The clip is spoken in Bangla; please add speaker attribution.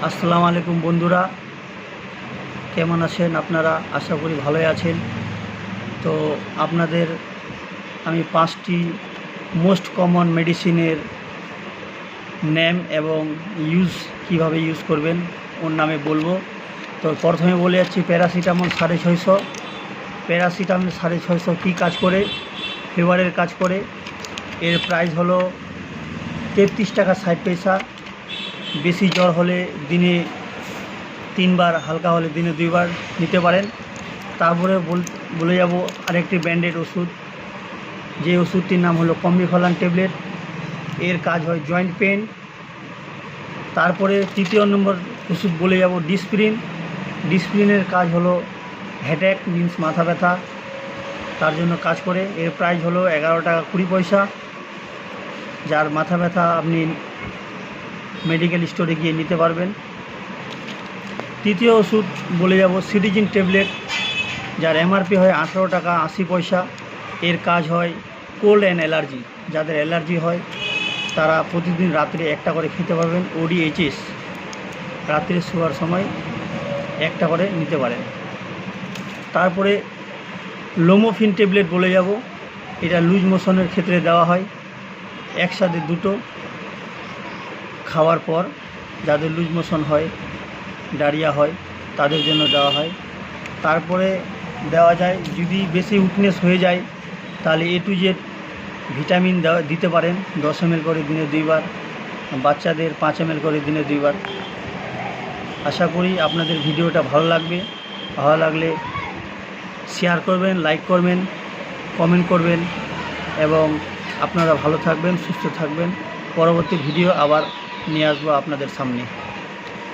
Speaker 1: আসসালামু আলাইকুম বন্ধুরা, কেমন আছেন আপনারা? আশা করি ভালোই আছেন। তো আপনাদের আমি 5টি মোস্ট কমন মেডিসিনের নেম এবং কিভাবে ইউজ করবেন ওর নামে বলবো। তো প্রথমে বলে যাচ্ছি প্যারাসিটামল 650। প্যারাসিটামল 650 কী কাজ করে? ফিভারের কাজ করে। এর প্রাইস হলো 33 টাকা 60 পয়সা। বেশি জ্বর হলে দিনে 3 বার, হালকা হলে দিনে 2 বার নিতে পারেন। তারপরে বলে যাব আরেকটি ব্র্যান্ডেড ওষুধ, যে ওষুধটির নাম হলো কম্বিফলান ট্যাবলেট। এর কাজ হয় জয়েন্ট পেন। তারপরে তৃতীয় নম্বর ওষুধ বলে যাব ডিসপ্রিন। ডিসপ্রিনের কাজ হলো হেডেক মিন্স মাথা ব্যথা, তার জন্য কাজ করে। এর প্রাইস হলো 11 টাকা 20 পয়সা। যার মাথা ব্যথা আপনি মেডিকেল স্টোরে গিয়ে নিতে পারবেন। তৃতীয় ওষুধ বলে যাব সিটিজিন ট্যাবলেট, যার এমআরপি হয় 18 টাকা 80 পয়সা। এর কাজ হয় কোল্ড অ্যান্ড অ্যালার্জি। যাদের অ্যালার্জি হয় তারা প্রতিদিন রাত্রে একটা করে খেতে পারবেন। ODHS, রাত্রে শোয়ার সময় একটা করে নিতে পারেন। তারপরে লোমোফিন ট্যাবলেট বলে যাব, এটা লুজ মোশনের ক্ষেত্রে দেওয়া হয়। একসাথে দুটো খাওয়ার পর যাদের লুজ মোশন হয়, ডায়রিয়া হয়, তাদের জন্য দেওয়া হয়। তারপরে দেওয়া যায় যদি বেশি উইকনেস হয়ে যায়, তাহলে A to Z ভিটামিন দিতে পারেন 10 ml করে দিনে 2 বার। বাচ্চাদের 5 ml করে দিনে 2 বার। আশা করি আপনাদের ভিডিওটা ভালো লাগবে। ভালো লাগলে শেয়ার করবেন, লাইক করবেন, কমেন্ট করবেন এবং আপনারা ভালো থাকবেন, সুস্থ থাকবেন। পরবর্তী ভিডিও আবার নিয়ে আসবো আপনাদের সামনে।